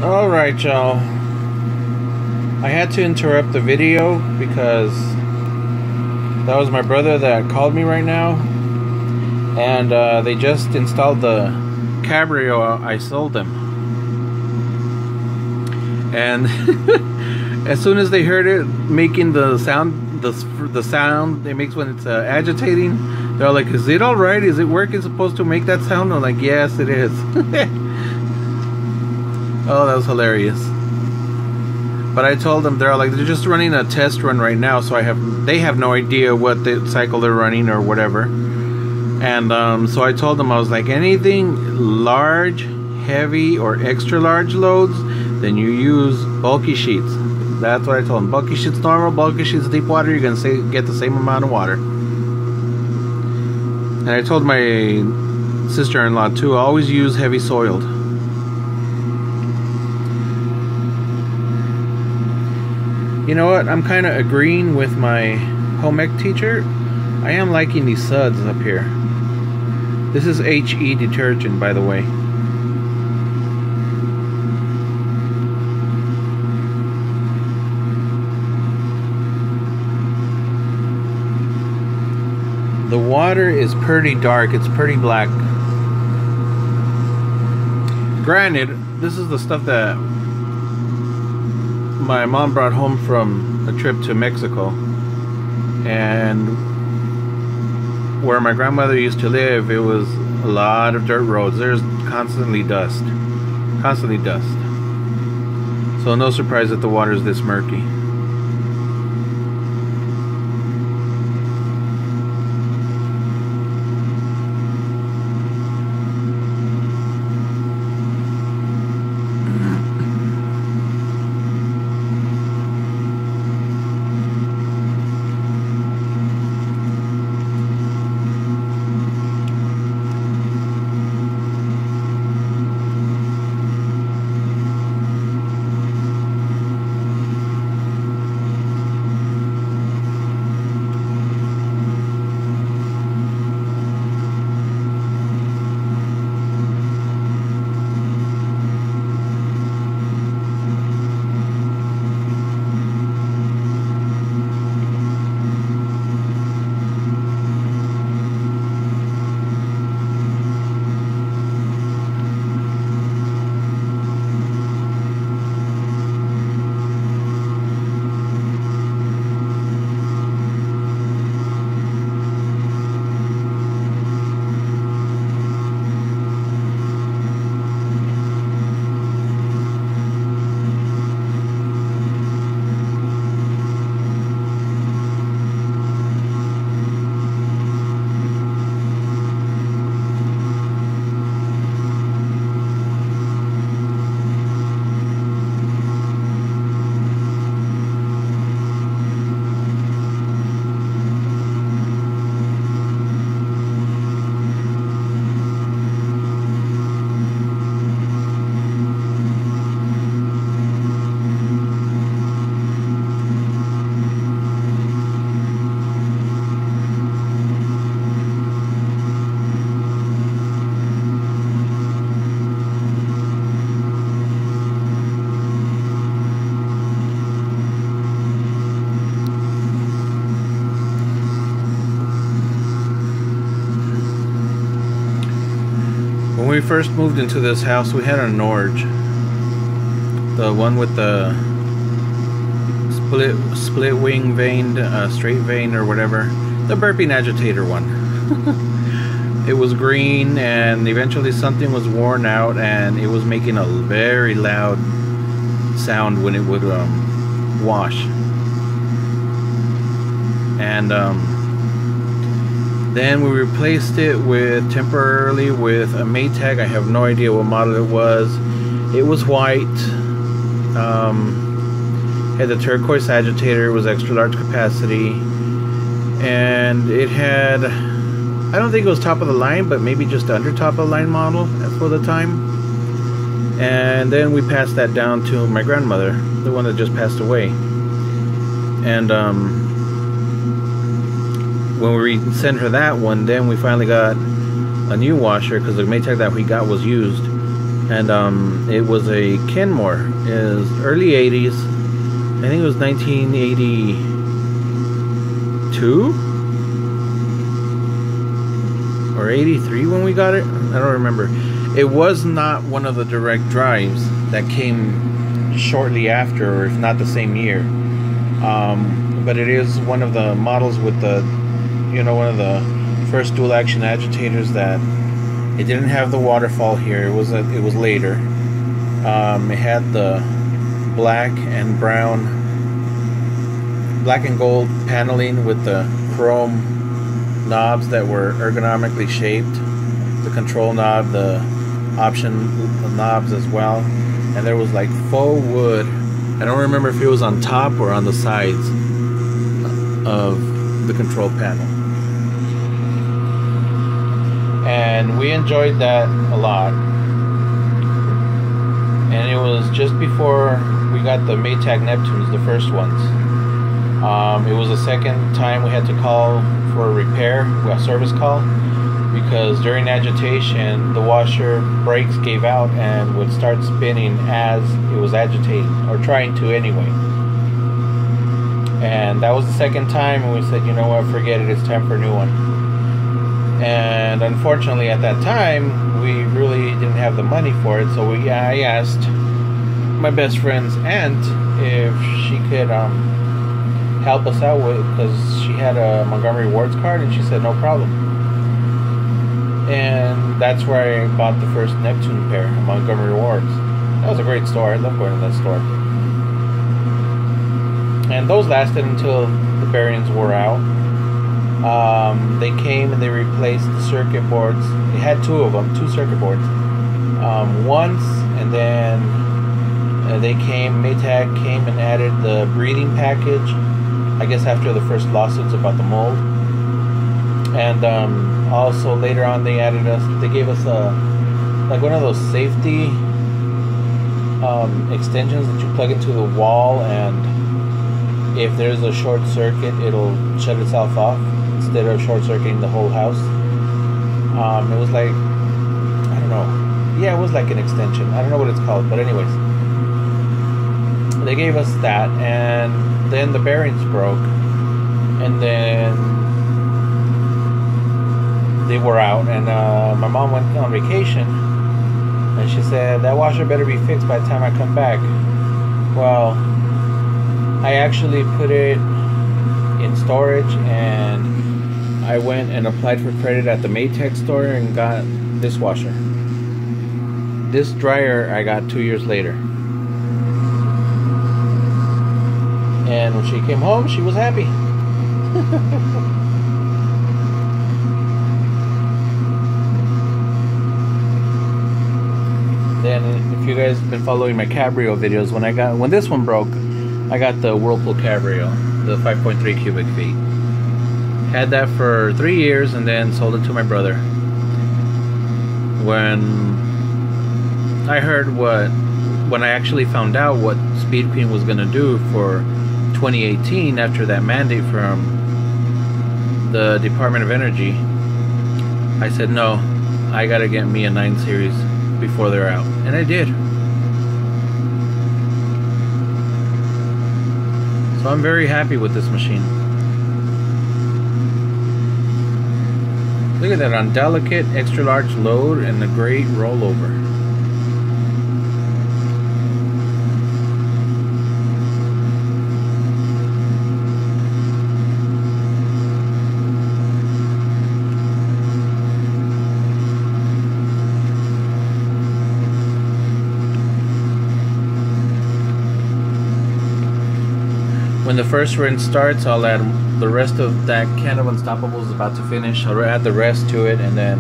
Alright, y'all. I had to interrupt the video because that was my brother that called me right now. And they just installed the Cabrio I sold them. And as soon as they heard it making the sound, the sound it makes when it's agitating, they're like, is it alright? Is it working supposed to make that sound? I'm like, yes, it is. Oh, that was hilarious. But I told them, they're just running a test run right now, so they have no idea what the cycle they're running or whatever. And so I told them, I was like, anything large, heavy, or extra large loads, then you use bulky sheets. That's what I told them. Bulky sheets normal, bulky sheets deep water, you're gonna get the same amount of water. And I told my sister-in-law too, always use heavy soiled. You know what? I'm kind of agreeing with my home ec teacher. I am liking these suds up here. This is HE detergent, by the way. The water is pretty dark. It's pretty black. Granted, this is the stuff that my mom brought home from a trip to Mexico, and where my grandmother used to live, it was a lot of dirt roads. There's constantly dust, so no surprise that the water is this murky. When we first moved into this house, we had a Norge, the one with the split wing vaned, straight vein or whatever, the burping agitator one. It was green, and eventually something was worn out, and it was making a very loud sound when it would wash. And then we replaced it temporarily with a Maytag. I have no idea what model it was. It was white. Had the turquoise agitator. It was extra large capacity. And it had, I don't think it was top of the line, but maybe just under top of the line model for the time. And then we passed that down to my grandmother, the one that just passed away. And when we sent her that one, then we finally got a new washer, because the Maytag that we got was used. and it was a Kenmore. It was early 80s. I think it was 1982 or 83 when we got it. I don't remember. It was not one of the direct drives that came shortly after, or if not the same year. But it is one of the models with the, one of the first dual action agitators that it didn't have the waterfall here. It was later. It had the black and gold paneling with the chrome knobs that were ergonomically shaped. The control knob, the option knobs as well, and there was like faux wood. I don't remember if it was on top or on the sides of the control panel. And we enjoyed that a lot. And it was just before we got the Maytag Neptunes, the first ones. It was the second time we had to call for a repair, a service call, because during agitation the washer brakes gave out and would start spinning as it was agitating, or trying to anyway. And that was the second time, and we said, you know what, forget it, it's time for a new one. And unfortunately at that time we really didn't have the money for it, so I asked my best friend's aunt if she could help us out with, because she had a Montgomery Ward's card, and she said no problem. And that's where I bought the first Neptune pair, Montgomery Ward's. That was a great store. I love going to that store. And those lasted until the bearings wore out. They came and they replaced the circuit boards. They had two of them, two circuit boards. Once, and then Maytag came and added the breathing package, I guess after the first lawsuits about the mold. And also later on they gave us like one of those safety extensions that you plug into the wall, and if there's a short circuit it'll shut itself off instead of short circuiting the whole house. It was like, I don't know, yeah, it was like an extension, I don't know what it's called, but anyways, they gave us that, and then the bearings broke, and then they were out, and my mom went on vacation, and she said that washer better be fixed by the time I come back. Well, I actually put it in storage, and I went and applied for credit at the Maytag store and got this washer. This dryer I got 2 years later. And when she came home, she was happy. Then, if you guys have been following my Cabrio videos, when this one broke, I got the Whirlpool Cabrio, the 5.3 cubic feet. Had that for 3 years and then sold it to my brother. When I actually found out what Speed Queen was going to do for 2018 after that mandate from the Department of Energy, I said, no, I gotta get me a 9 Series before they're out. And I did. So I'm very happy with this machine. Look at that, on delicate, extra large load and a great rollover. When the first rinse starts, I'll add the rest of that can of Unstoppables is about to finish. I'll add the rest to it and then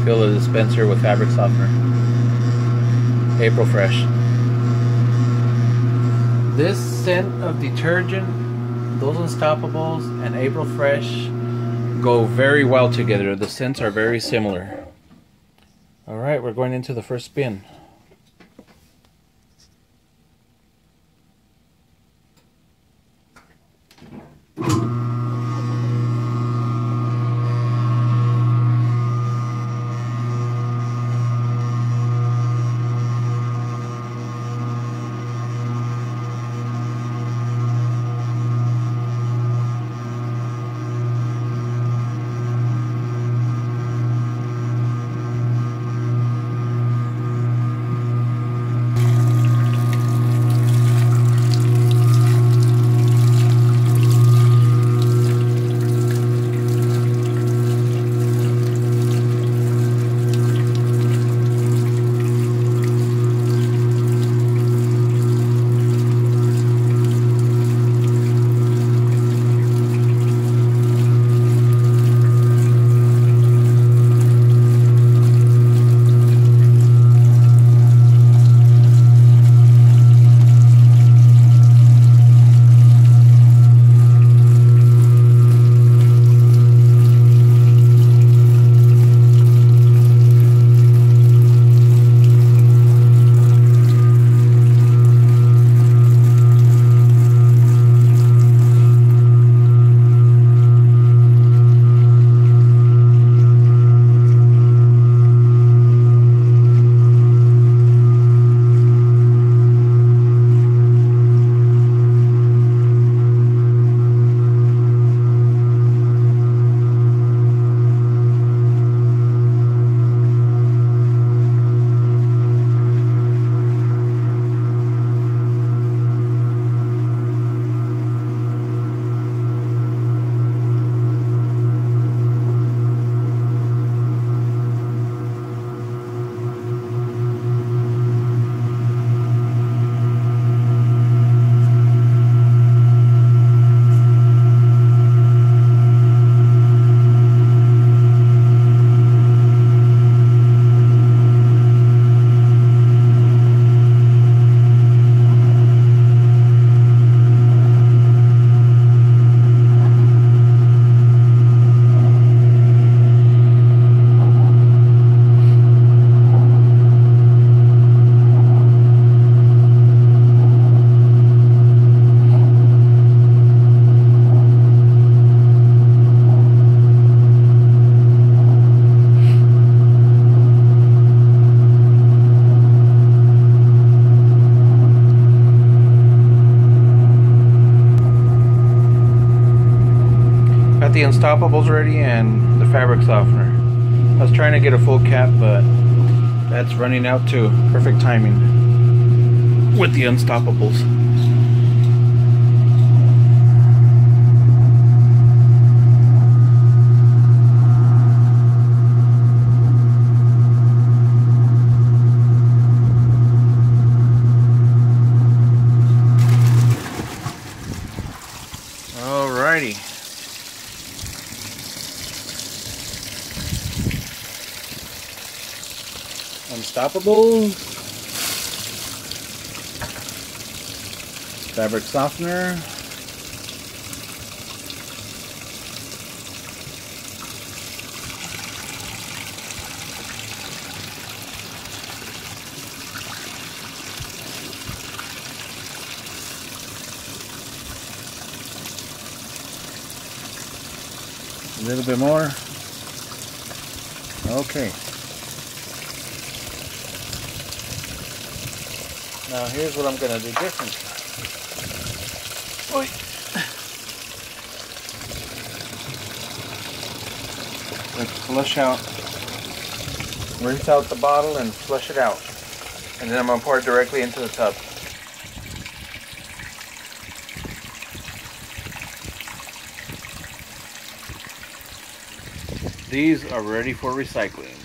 fill the dispenser with fabric softener. April Fresh. This scent of detergent, those Unstoppables, and April Fresh go very well together. The scents are very similar. Alright, we're going into the first spin. the Unstoppables ready and the fabric softener. I was trying to get a full cap, but that's running out too. Perfect timing with the Unstoppables. Alrighty. Unstoppables, fabric softener, a little bit more. Okay. Now here's what I'm going to do different. Oy. Let's flush out, rinse out the bottle and flush it out. And then I'm going to pour it directly into the tub. These are ready for recycling.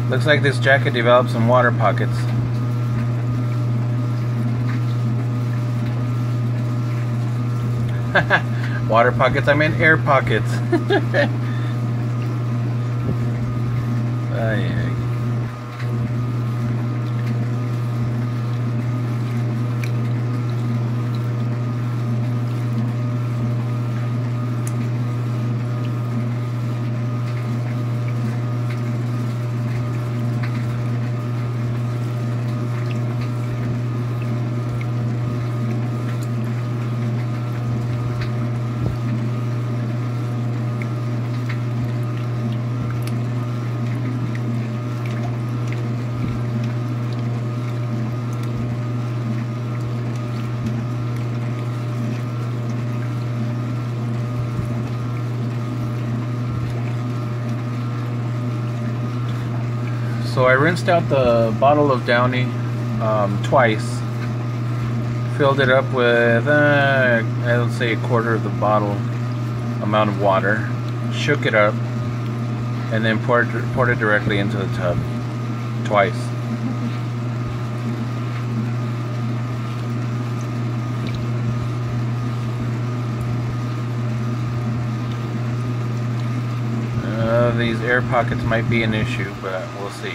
Looks like this jacket developed some water pockets. Water pockets, I meant air pockets. Ay. So I rinsed out the bottle of Downy twice, filled it up with, I would say, a quarter of the bottle amount of water, shook it up, and then poured it directly into the tub twice. These air pockets might be an issue, but we'll see.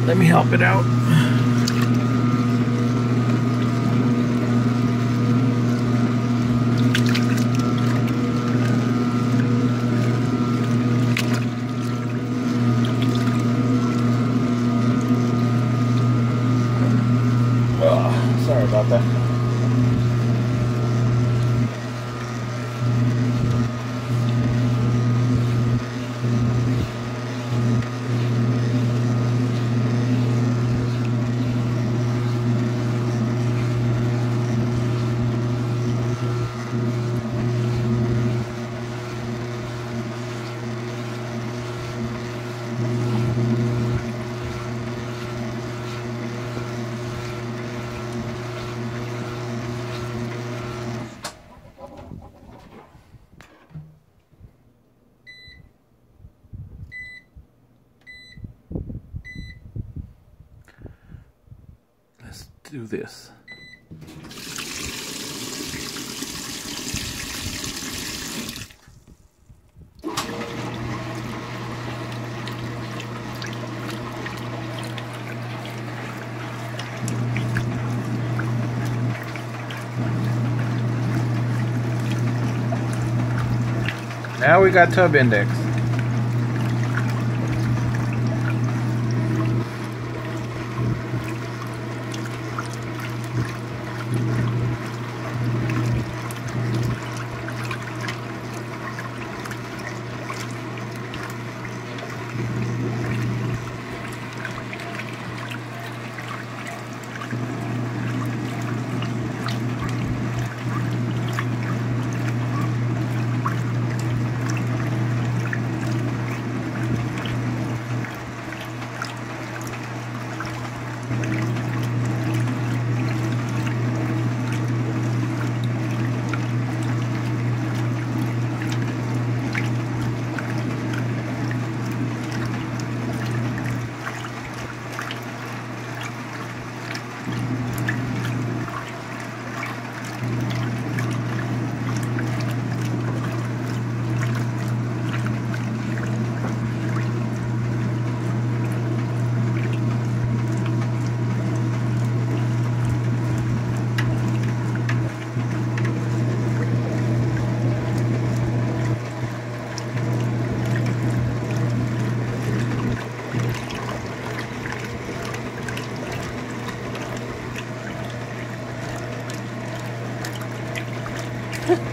Let me help it out. Sorry about that. do this. Now we got tub index.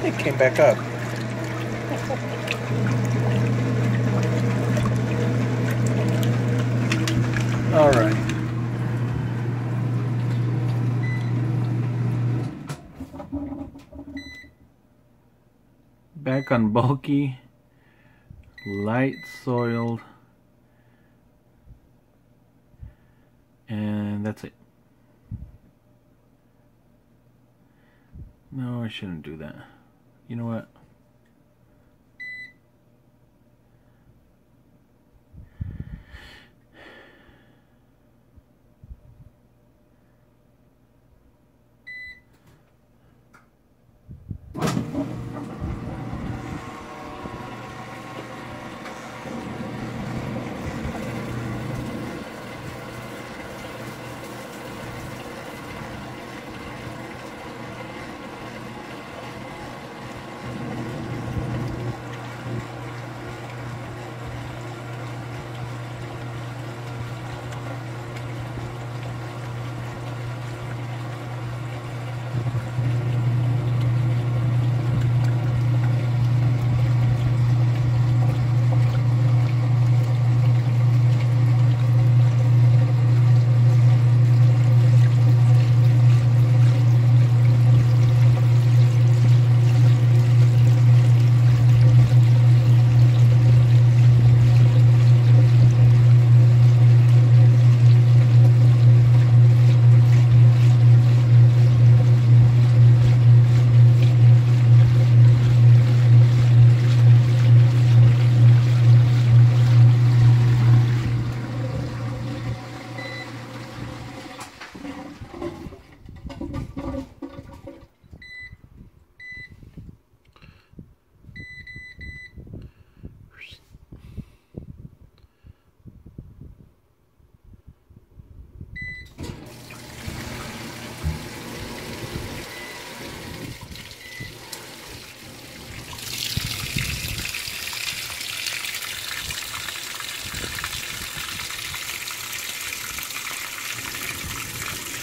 It came back up. All right. Back on bulky, light soiled, and that's it. No, I shouldn't do that. You know what?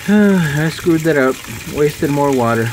I screwed that up. Wasted more water.